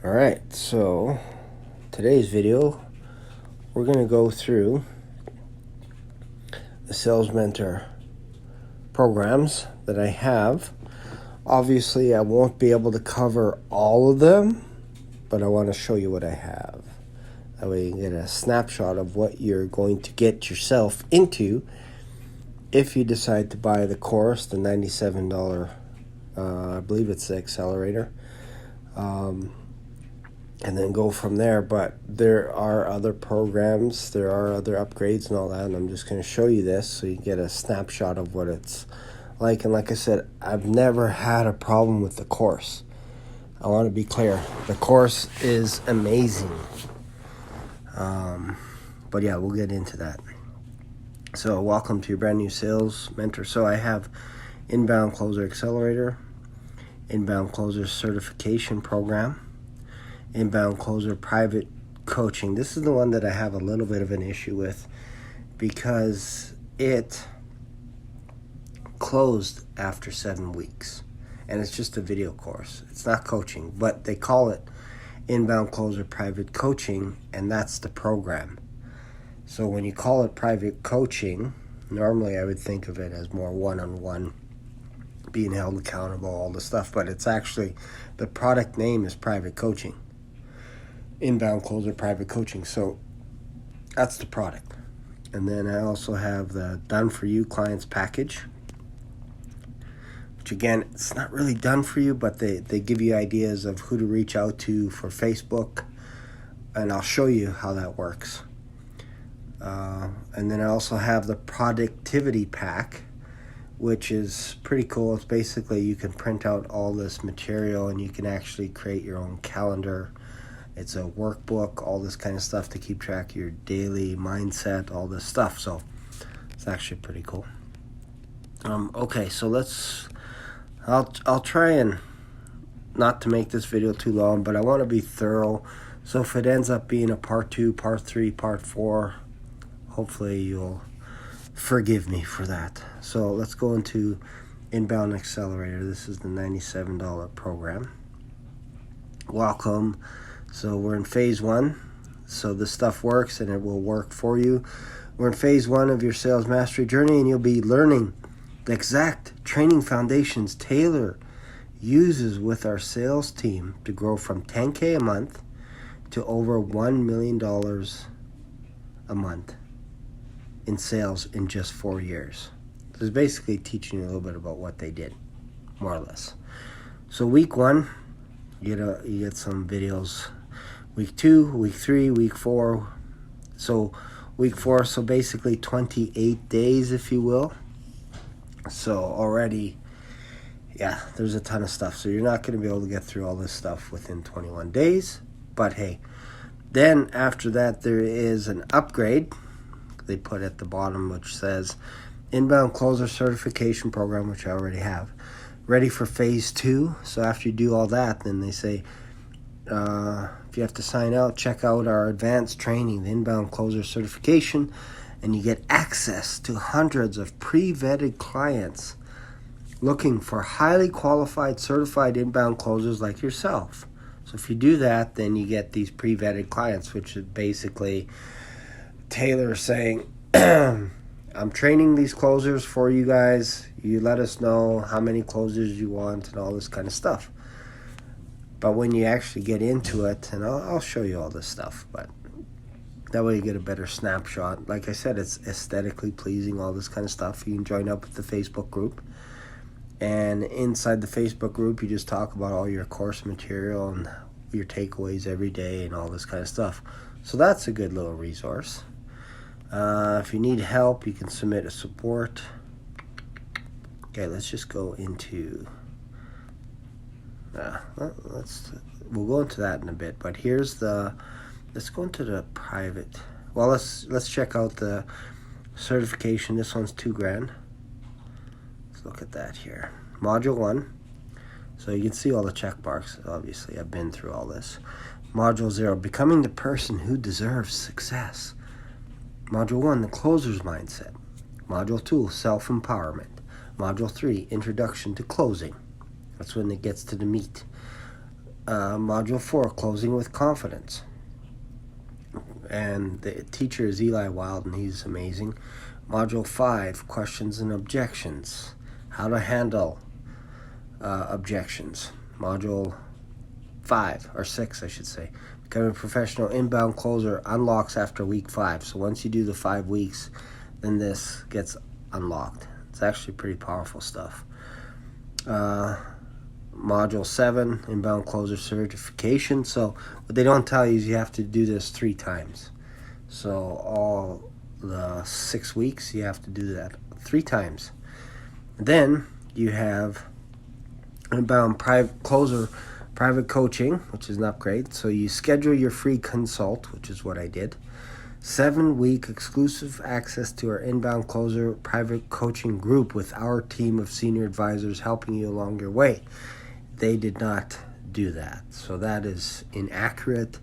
Alright, so today's video, we're going to go through the Sales Mentor programs that I have. Obviously, I won't be able to cover all of them, but I want to show you what I have. That way you can get a snapshot of what you're going to get yourself into if you decide to buy the course, the $97, I believe it's the accelerator. And then go from there. But there are other programs, there are other upgrades and all that, and I'm just going to show you this so you get a snapshot of what it's like. And like I said, I've never had a problem with the course. I want to be clear, the course is amazing. But yeah, we'll get into that. So welcome to your brand new Sales Mentor. So I have Inbound Closer Accelerator, Inbound Closer Certification Program, Inbound Closer Private Coaching. This is the one that I have a little bit of an issue with because it closed after 7 weeks. And it's just a video course. It's not coaching, but they call it Inbound Closer Private Coaching, and that's the program. So when you call it private coaching, normally I would think of it as more one-on-one, being held accountable, all the stuff, but it's actually, the product name is private coaching. Inbound Closer Private Coaching. So that's the product. And then I also have the Done For You Clients Package, which again, it's not really done for you, but they give you ideas of who to reach out to for Facebook, and I'll show you how that works. And then I also have the Productivity Pack, which is pretty cool. It's basically you can print out all this material and you can actually create your own calendar. It's a workbook, all this kind of stuff to keep track of your daily mindset, all this stuff. So it's actually pretty cool. Okay, so I'll try and not to make this video too long, but I want to be thorough. So if it ends up being a part 2, part 3, part 4, hopefully you'll forgive me for that. So let's go into Inbound Accelerator. This is the $97 program. Welcome. So we're in phase 1. So this stuff works and it will work for you. We're in phase 1 of your sales mastery journey, and you'll be learning the exact training foundations Taylor uses with our sales team to grow from $10K a month to over $1 million a month in sales in just 4 years. So it's basically teaching you a little bit about what they did, more or less. So week 1, you get some videos. Week 2, week 3, week 4. So week 4, so basically 28 days, if you will. So already, yeah, there's a ton of stuff. So you're not going to be able to get through all this stuff within 21 days. But hey, then after that, there is an upgrade they put at the bottom, which says Inbound Closer Certification Program, which I already have, ready for phase 2. So after you do all that, then they say, if you have to sign out, check out our advanced training, the Inbound Closer Certification, and you get access to hundreds of pre-vetted clients looking for highly qualified, certified inbound closers like yourself. So if you do that, then you get these pre-vetted clients, which is basically Taylor saying, I'm training these closers for you guys. You let us know how many closers you want and all this kind of stuff. But when you actually get into it, and I'll show you all this stuff, but that way you get a better snapshot. Like I said, it's aesthetically pleasing, all this kind of stuff. You can join up with the Facebook group. And inside the Facebook group, you just talk about all your course material and your takeaways every day and all this kind of stuff. So that's a good little resource. If you need help, you can submit a support. Okay, let's just go into... we'll go into that in a bit, but here's let's go into the private. Well, let's check out the certification. This one's $2,000. Let's look at that here. Module 1. So you can see all the check marks. Obviously, I've been through all this. Module 0, becoming the person who deserves success. Module 1, the closer's mindset. Module 2, self-empowerment. Module 3, introduction to closing. That's when it gets to the meat. Module 4, Closing with Confidence. And the teacher is Eli Wild, and he's amazing. Module 5, Questions and Objections. How to handle objections. Module 5, or 6, I should say. Becoming a professional inbound closer unlocks after week 5. So once you do the 5 weeks, then this gets unlocked. It's actually pretty powerful stuff. Module 7, Inbound Closer Certification. So what they don't tell you is you have to do this 3 times. So all the 6 weeks, you have to do that 3 times. Then you have Inbound Closer Private Coaching, which is an upgrade. So you schedule your free consult, which is what I did. 7-week exclusive access to our Inbound Closer private coaching group with our team of senior advisors helping you along your way. They did not do that. So that is inaccurate.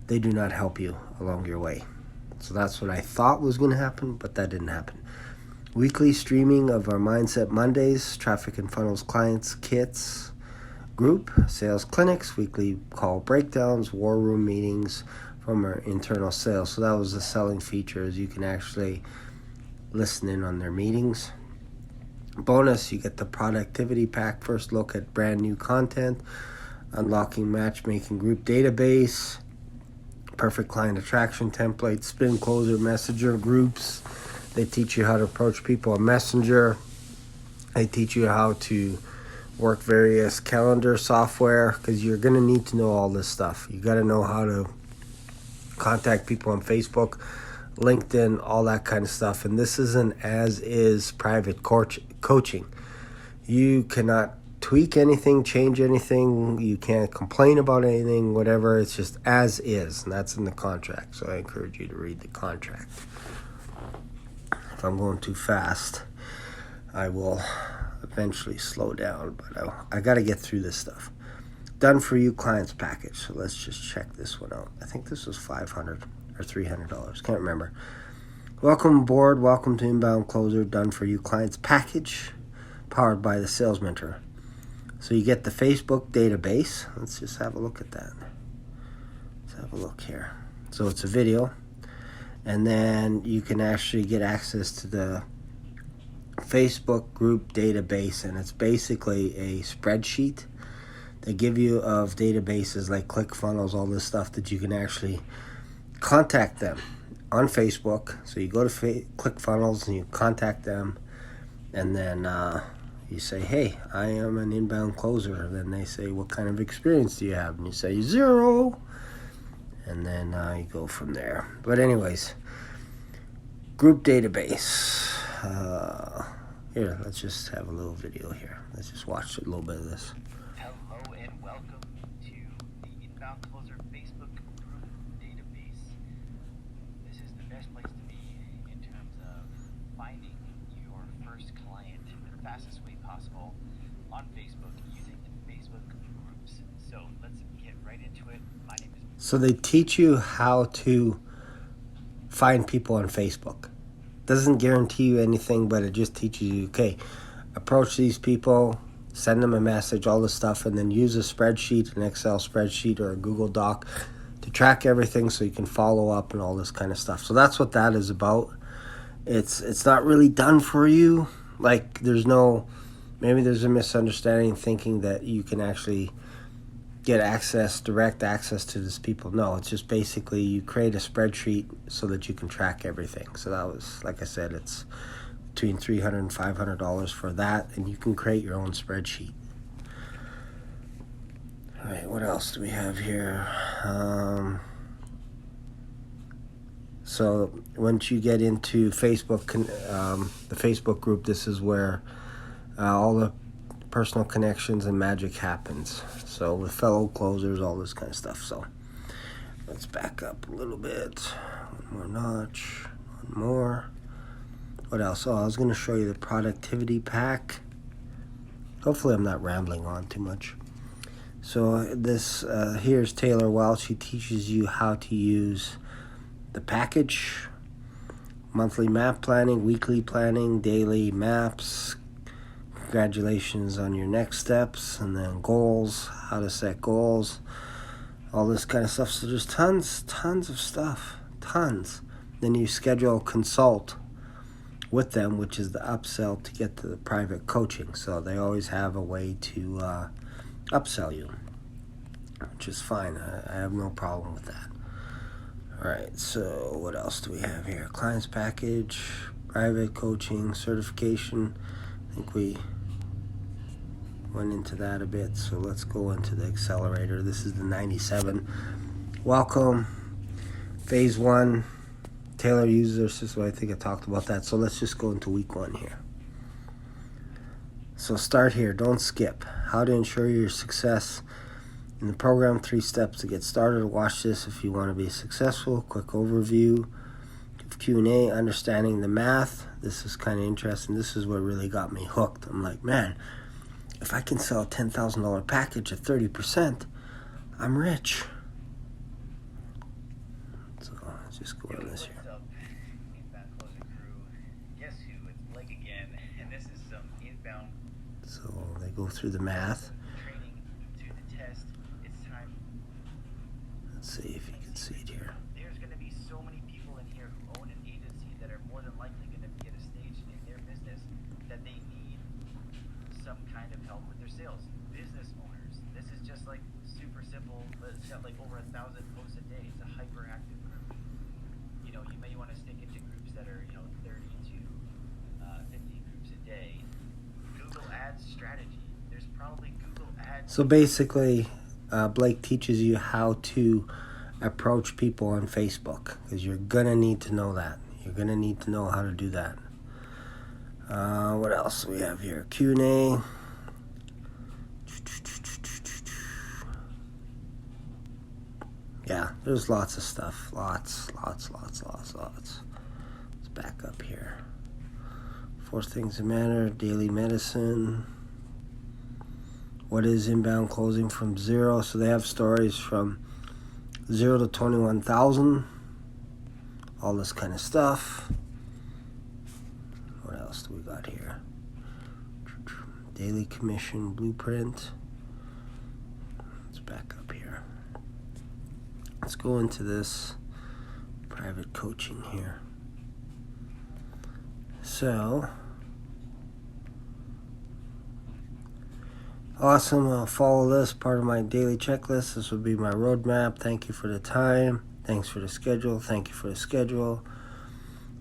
They do not help you along your way. So that's what I thought was going to happen, but that didn't happen. Weekly streaming of our Mindset Mondays, Traffic and Funnels Clients Kits group, sales clinics, weekly call breakdowns, war room meetings from our internal sales. So that was the selling feature, is you can actually listen in on their meetings. Bonus, you get the productivity pack, first look at brand new content, unlocking matchmaking group database, perfect client attraction template, spin closer messenger groups. They teach you how to approach people on Messenger. They teach you how to work various calendar software, because you're going to need to know all this stuff. You got to know how to contact people on Facebook, LinkedIn, all that kind of stuff. And this is an as-is private coaching. You cannot tweak anything, change anything. You can't complain about anything, whatever. It's just as is, and that's in the contract. So I encourage you to read the contract. If I'm going too fast, I will eventually slow down, but I got to get through this stuff. Done for you clients package. So let's just check this one out. I think this was $500 or $300. Can't remember. Welcome aboard. Welcome to Inbound Closer Done for You Clients package, powered by the Sales Mentor. So you get the Facebook database. Let's just have a look at that. Let's have a look here. So it's a video, and then you can actually get access to the Facebook group database, and it's basically a spreadsheet they give you of databases like ClickFunnels, all this stuff that you can actually contact them on Facebook. So you go to ClickFunnels and you contact them, and then you say, hey, I am an inbound closer. And then they say, what kind of experience do you have? And you say 0, and then you go from there. But anyways, group database. Here, let's just have a little video here. Let's just watch a little bit of this. Hello and welcome to the Inbound Closer Facebook group database. This is the best place to be in terms of finding your first client the fastest way possible on Facebook using Facebook groups. So let's get right into it. My name is... So they teach you how to find people on Facebook. Doesn't guarantee you anything, but it just teaches you, okay, approach these people, send them a message, all this stuff, and then use a spreadsheet, an Excel spreadsheet or a Google Doc to track everything so you can follow up and all this kind of stuff. So that's what that is about. It's not really done for you. Like, maybe there's a misunderstanding thinking that you can actually get direct access to these people. No, it's just basically you create a spreadsheet so that you can track everything. So that was, like I said, it's between $300 and $500 for that, and you can create your own spreadsheet. All right, what else do we have here? So once you get into Facebook, the Facebook group, this is where all the personal connections and magic happens. So with fellow closers, all this kind of stuff. So let's back up a little bit. One more notch. One more. What else? Oh, I was going to show you the productivity pack. Hopefully I'm not rambling on too much. So this here's Taylor Welch. She teaches you how to use the package, monthly map planning, weekly planning, daily maps, congratulations on your next steps, and then goals, how to set goals, all this kind of stuff. So there's tons of stuff, tons. Then you schedule consult with them, which is the upsell to get to the private coaching. So they always have a way to upsell you, which is fine. I have no problem with that. All right, so what else do we have here? Clients package, private coaching, certification. I think we went into that a bit, so let's go into the accelerator. This is the 97. Welcome, phase 1. Taylor uses their system. I think I talked about that. So let's just go into week 1 here. So start here. Don't skip. How to ensure your success in the program. 3 steps to get started. Watch this if you want to be successful. Quick overview. Q&A. Understanding the math. This is kind of interesting. This is what really got me hooked. I'm like, man, if I can sell a $10,000 package at 30%, I'm rich. So let's just go in this here. So they go through the math. Let's see if you can see it here. There's going to be so many people in here who own an agency that are more than likely going to be at a stage in their business that they need some kind of help with their sales. Business owners. This is just like super simple. It's got like over 1,000 posts a day. It's a hyperactive group. You know, you may want to stick into groups that are, 30 to 50 groups a day. Google Ads strategy. There's probably Google Ads. So basically, Blake teaches you how to approach people on Facebook, because you're gonna need to know that. You're gonna need to know how to do that. What else do we have here? Q&A. Yeah, there's lots of stuff. Lots. Let's back up here. 4 things that matter. Daily medicine. What is inbound closing from 0? So they have stories from 0 to 21,000. All this kind of stuff. What else do we got here? Daily commission blueprint. Let's back up here. Let's go into this private coaching here. So, awesome. I'll follow this part of my daily checklist. This will be my roadmap. Thank you for the time. Thanks for the schedule. Thank you for the schedule.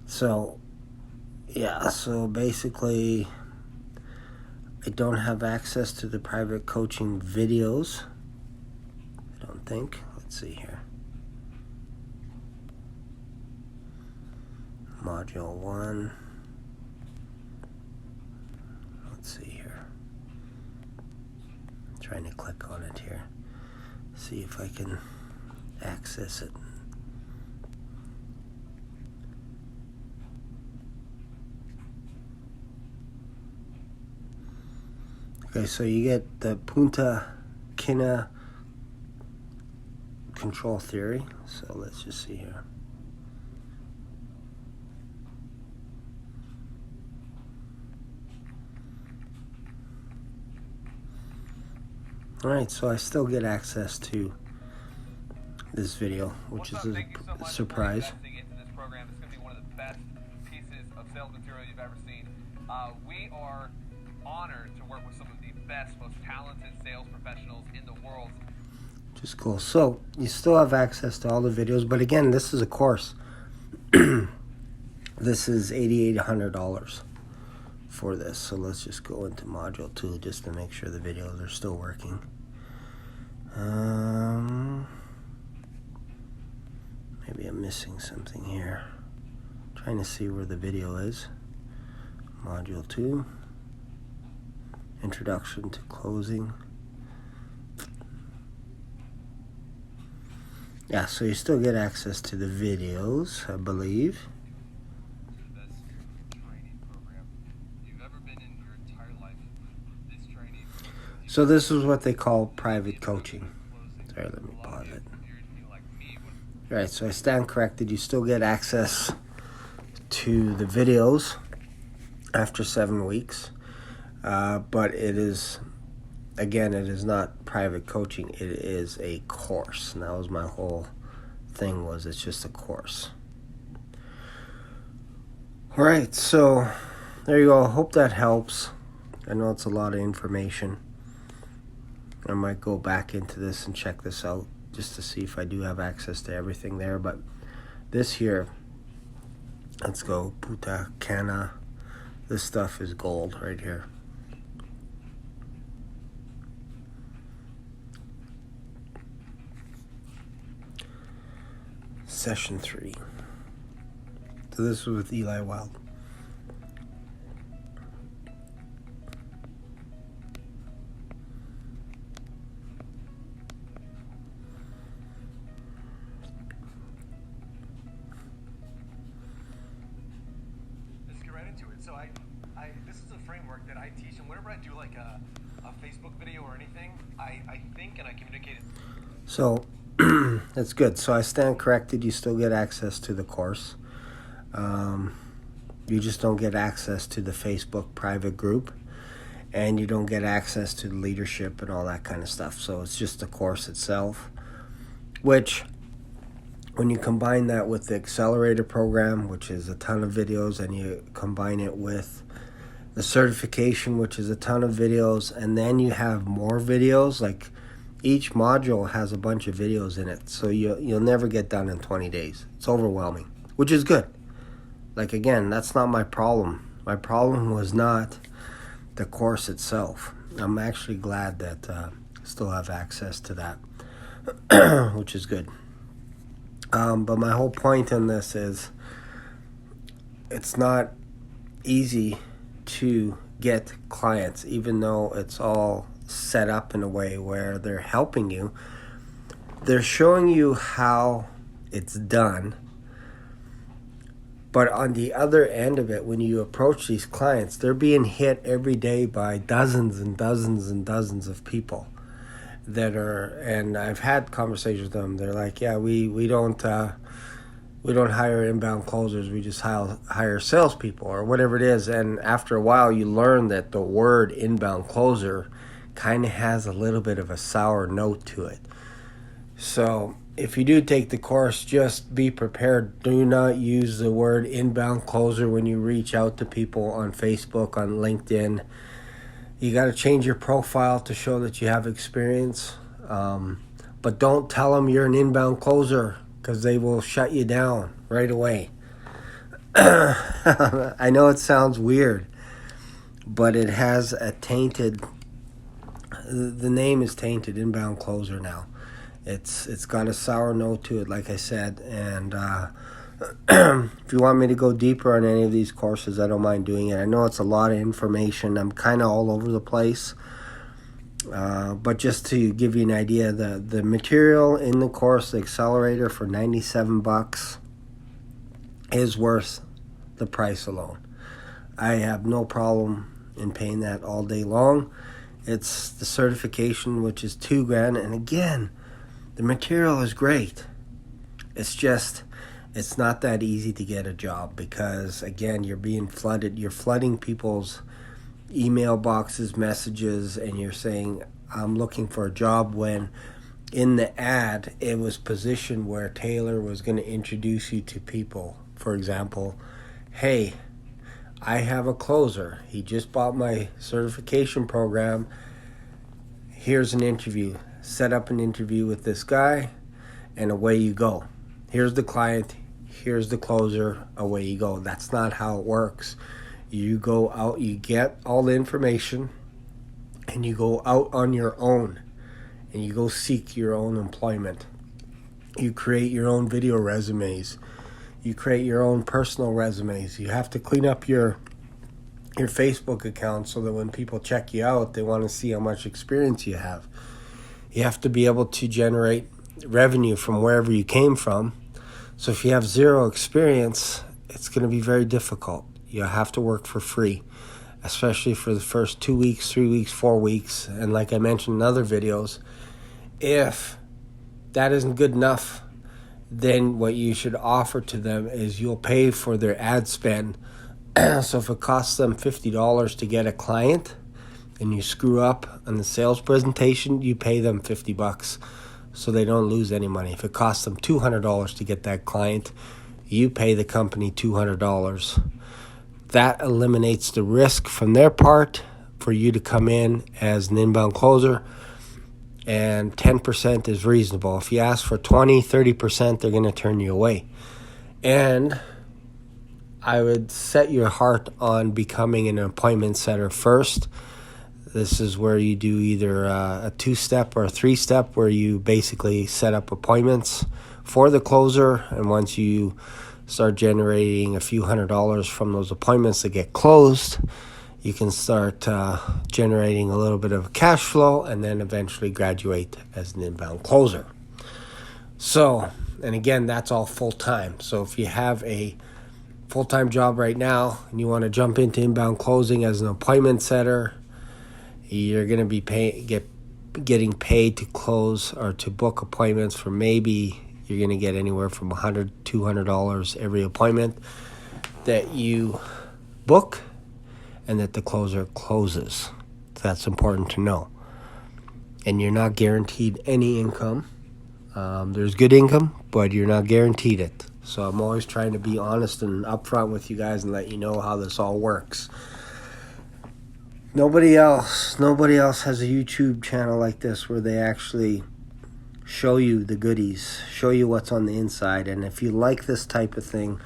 So, yeah, so basically, I don't have access to the private coaching videos. I don't think. Let's see here. Module 1. Let's see here. I'm trying to click on it here. See if I can access it. Okay, so you get the Punta, Cana control theory. So let's just see here. Alright, so I still get access to this video, which is a surprise. Into this program. It's going to be one of the best pieces of sales material you've ever seen. We are honored to work with some of the best, most talented sales professionals in the world. Just cool. So you still have access to all the videos, but again, this is a course. This is $8,800 for this. So let's just go into module 2 just to make sure the videos are still working. Maybe I'm missing something here. Trying to see where the video is. Module 2. Introduction to closing. Yeah, so you still get access to the videos, I believe. The best training program you've ever been in your entire life. This training. So this is what they call private coaching. Sorry, let me pause it. Alright, so I stand corrected. You still get access to the videos after 7 weeks. But it is, again, it is not private coaching. It is a course. And that was my whole thing, was it's just a course. All right, so there you go. I hope that helps. I know it's a lot of information. I might go back into this and check this out just to see if I do have access to everything there. But this here, let's go, Punta, Cana. This stuff is gold right here. Session 3. So this was with Eli Wild. Let's get right into it. So this is a framework that I teach, and whenever I do like a Facebook video or anything, I think and I communicate it. So that's good. So I stand corrected. You still get access to the course. You just don't get access to the Facebook private group, and you don't get access to the leadership and all that kind of stuff. So it's just the course itself, which when you combine that with the accelerator program, which is a ton of videos, and you combine it with the certification, which is a ton of videos, and then you have more videos, like each module has a bunch of videos in it, so you'll never get done in 20 days. It's overwhelming, which is good. Like, again, that's not my problem. My problem was not the course itself. I'm actually glad that I still have access to that, which is good. But my whole point in this is it's not easy to get clients, even though it's all set up in a way where they're helping you. They're showing you how it's done. But on the other end of it, when you approach these clients, they're being hit every day by dozens and dozens and dozens of people that are, and I've had conversations with them. They're like, yeah, we don't hire inbound closers. We just hire salespeople or whatever it is. And after a while, you learn that the word inbound closer kind of has a little bit of a sour note to it. So if you do take the course, just be prepared. Do not use the word inbound closer when you reach out to people on Facebook, on LinkedIn. You got to change your profile to show that you have experience. But don't tell them you're an inbound closer, because they will shut you down right away. I know it sounds weird, but it has a tainted, the name is tainted, inbound closer now. It's got a sour note to it, like I said. And if you want me to go deeper on any of these courses, I don't mind doing it. I know it's a lot of information. I'm kind of all over the place. But just to give you an idea, the material in the course, the accelerator for $97 is worth the price alone. I have no problem in paying that all day long. It's the certification, which is $2,000, and again, the material is great. It's just, it's not that easy to get a job because, again, you're being flooded. You're flooding people's email boxes, messages, and you're saying, I'm looking for a job, when in the ad, it was positioned where Taylor was going to introduce you to people. For example, hey, I have a closer. He just bought my certification program. Here's an interview. Set up an interview with this guy, and away you go. Here's the client. Here's the closer. Away you go. That's not how it works. You go out, you get all the information, and you go out on your own, and you go seek your own employment. You create your own video resumes. You create your own personal resumes. You have to clean up your Facebook account so that when people check you out, they want to see how much experience you have. You have to be able to generate revenue from wherever you came from. So if you have zero experience, it's going to be very difficult. You have to work for free, especially for the first 2 weeks, 3 weeks, 4 weeks. And like I mentioned in other videos, if that isn't good enough, then what you should offer to them is you'll pay for their ad spend. So if it costs them $50 to get a client, and you screw up on the sales presentation, you pay them $50 so they don't lose any money. If it costs them $200 to get that client, you pay the company $200. That eliminates the risk from their part for you to come in as an inbound closer, and 10% is reasonable. If you ask for 20, 30%, they're going to turn you away. And I would set your heart on becoming an appointment setter first. This is where you do either a 2-step or a 3-step, where you basically set up appointments for the closer, and once you start generating a few $100s from those appointments that get closed, you can start generating a little bit of cash flow and then eventually graduate as an inbound closer. So, and again, that's all full-time. So if you have a full-time job right now and you want to jump into inbound closing as an appointment setter, you're going to be getting paid to close or to book appointments for maybe you're going to get anywhere from $100, $200 every appointment that you book and that the closer closes. That's important to know. And you're not guaranteed any income. There's good income, but you're not guaranteed it. So I'm always trying to be honest and upfront with you guys and let you know how this all works. Nobody else has a YouTube channel like this where they actually show you the goodies, show you what's on the inside. And if you like this type of thing,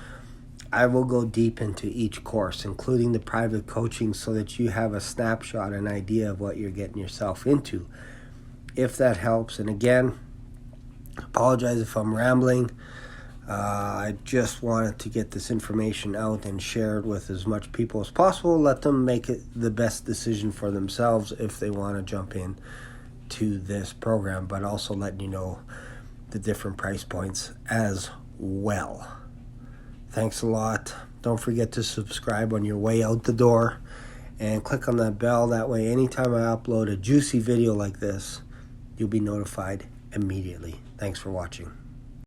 I will go deep into each course, including the private coaching, so that you have a snapshot, an idea of what you're getting yourself into, if that helps. And again, apologize if I'm rambling. I just wanted to get this information out and share it with as much people as possible. Let them make it the best decision for themselves if they want to jump in to this program, but also letting you know the different price points as well. Thanks a lot. Don't forget to subscribe on your way out the door and click on that bell. That way, anytime I upload a juicy video like this, you'll be notified immediately. Thanks for watching.